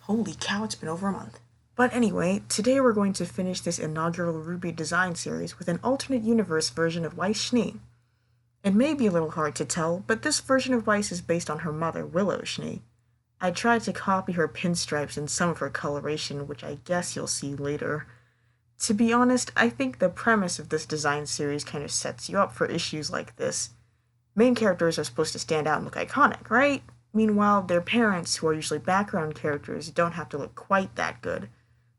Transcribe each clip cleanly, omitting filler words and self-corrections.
Holy cow, it's been over a month. But anyway, today we're going to finish this inaugural Ruby design series with an alternate universe version of Weiss Schnee. It may be a little hard to tell, but this version of Weiss is based on her mother, Willow Schnee. I tried to copy her pinstripes and some of her coloration, which I guess you'll see later. To be honest, I think the premise of this design series kind of sets you up for issues like this. Main characters are supposed to stand out and look iconic, right? Meanwhile, their parents, who are usually background characters, don't have to look quite that good.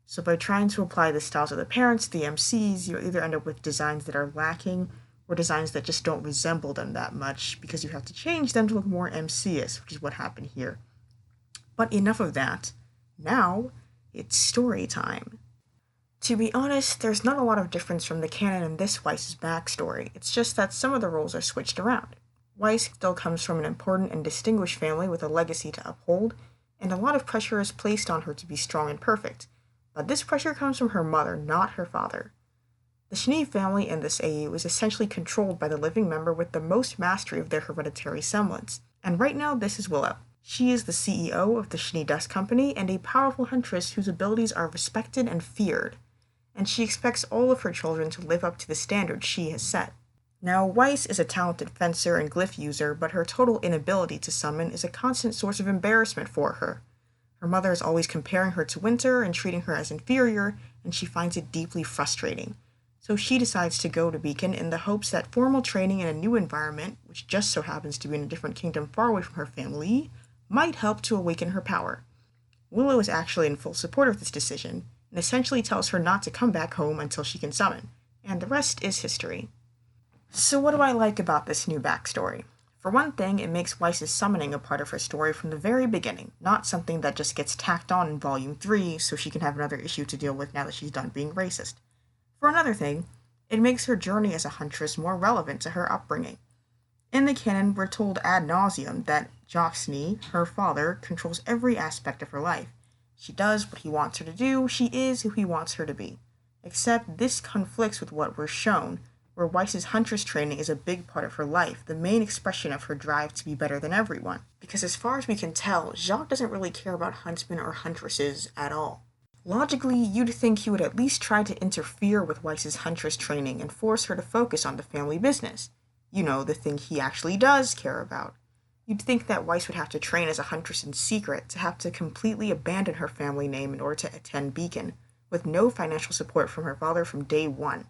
So by trying to apply the styles of the parents to the MCs, you'll either end up with designs that are lacking, or designs that just don't resemble them that much, because you have to change them to look more MC-ish, which is what happened here. But enough of that. Now, it's story time. To be honest, there's not a lot of difference from the canon in this Weiss's backstory, it's just that some of the roles are switched around. Weiss still comes from an important and distinguished family with a legacy to uphold, and a lot of pressure is placed on her to be strong and perfect. But this pressure comes from her mother, not her father. The Schnee family in this AU is essentially controlled by the living member with the most mastery of their hereditary semblance, and right now this is Willow. She is the CEO of the Schnee Dust Company and a powerful huntress whose abilities are respected and feared, and she expects all of her children to live up to the standards she has set. Now, Weiss is a talented fencer and glyph user, but her total inability to summon is a constant source of embarrassment for her. Her mother is always comparing her to Winter and treating her as inferior, and she finds it deeply frustrating. So she decides to go to Beacon in the hopes that formal training in a new environment, which just so happens to be in a different kingdom far away from her family, might help to awaken her power. Willow is actually in full support of this decision, and essentially tells her not to come back home until she can summon, and the rest is history. So what do I like about this new backstory? For one thing, it makes Weiss's summoning a part of her story from the very beginning, not something that just gets tacked on in Volume 3 so she can have another issue to deal with now that she's done being racist. For another thing, it makes her journey as a huntress more relevant to her upbringing. In the canon, we're told ad nauseum that Jock Schnee, her father, controls every aspect of her life. She does what he wants her to do, she is who he wants her to be. Except this conflicts with what we're shown, where Weiss's huntress training is a big part of her life, the main expression of her drive to be better than everyone. Because as far as we can tell, Jacques doesn't really care about huntsmen or huntresses at all. Logically, you'd think he would at least try to interfere with Weiss's huntress training and force her to focus on the family business. You know, the thing he actually does care about. You'd think that Weiss would have to train as a huntress in secret, to have to completely abandon her family name in order to attend Beacon, with no financial support from her father from day one.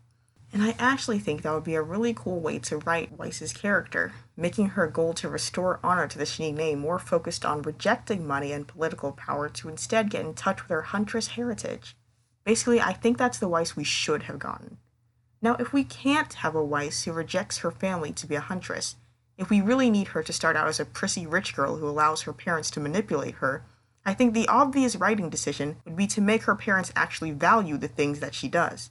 And I actually think that would be a really cool way to write Weiss's character, making her goal to restore honor to the Schnee name more focused on rejecting money and political power to instead get in touch with her huntress heritage. Basically, I think that's the Weiss we should have gotten. Now, if we can't have a Weiss who rejects her family to be a huntress, if we really need her to start out as a prissy rich girl who allows her parents to manipulate her, I think the obvious writing decision would be to make her parents actually value the things that she does.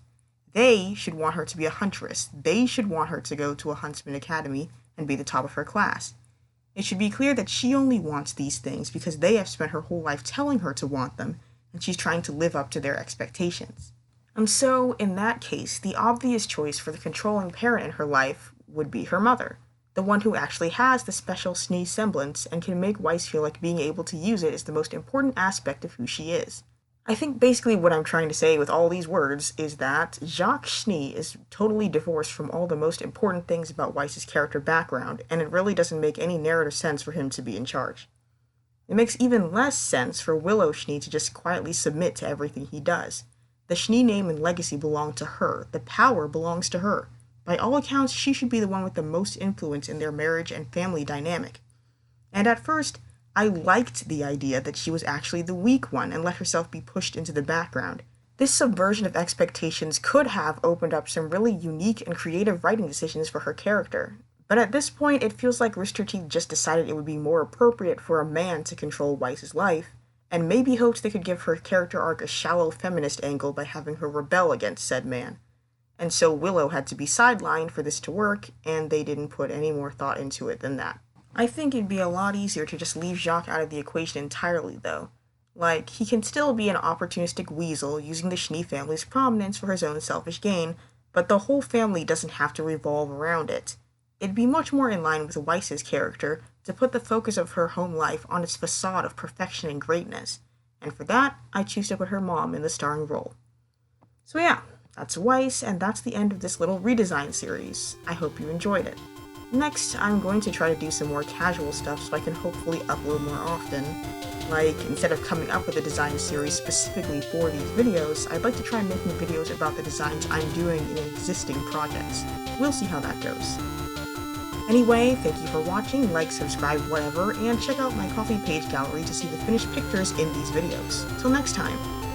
They should want her to be a huntress. They should want her to go to a huntsman academy and be the top of her class. It should be clear that she only wants these things because they have spent her whole life telling her to want them, and she's trying to live up to their expectations. And so, in that case, the obvious choice for the controlling parent in her life would be her mother, the one who actually has the special Schnee semblance and can make Weiss feel like being able to use it is the most important aspect of who she is. I think basically what I'm trying to say with all these words is that Jacques Schnee is totally divorced from all the most important things about Weiss's character background, and it really doesn't make any narrative sense for him to be in charge. It makes even less sense for Willow Schnee to just quietly submit to everything he does. The Schnee name and legacy belong to her. The power belongs to her. By all accounts, she should be the one with the most influence in their marriage and family dynamic. And at first, I liked the idea that she was actually the weak one and let herself be pushed into the background. This subversion of expectations could have opened up some really unique and creative writing decisions for her character. But at this point, it feels like Rooster Teeth just decided it would be more appropriate for a man to control Weiss's life, and maybe hoped they could give her character arc a shallow feminist angle by having her rebel against said man. And so Willow had to be sidelined for this to work, and they didn't put any more thought into it than that. I think it'd be a lot easier to just leave Jacques out of the equation entirely, though. Like, he can still be an opportunistic weasel using the Schnee family's prominence for his own selfish gain, but the whole family doesn't have to revolve around it. It'd be much more in line with Weiss's character to put the focus of her home life on its facade of perfection and greatness, and for that, I choose to put her mom in the starring role. So yeah, that's Weiss, and that's the end of this little redesign series. I hope you enjoyed it. Next, I'm going to try to do some more casual stuff so I can hopefully upload more often. Like, instead of coming up with a design series specifically for these videos, I'd like to try making videos about the designs I'm doing in existing projects. We'll see how that goes. Anyway, thank you for watching, like, subscribe, whatever, and check out my Coffee page gallery to see the finished pictures in these videos. Till next time!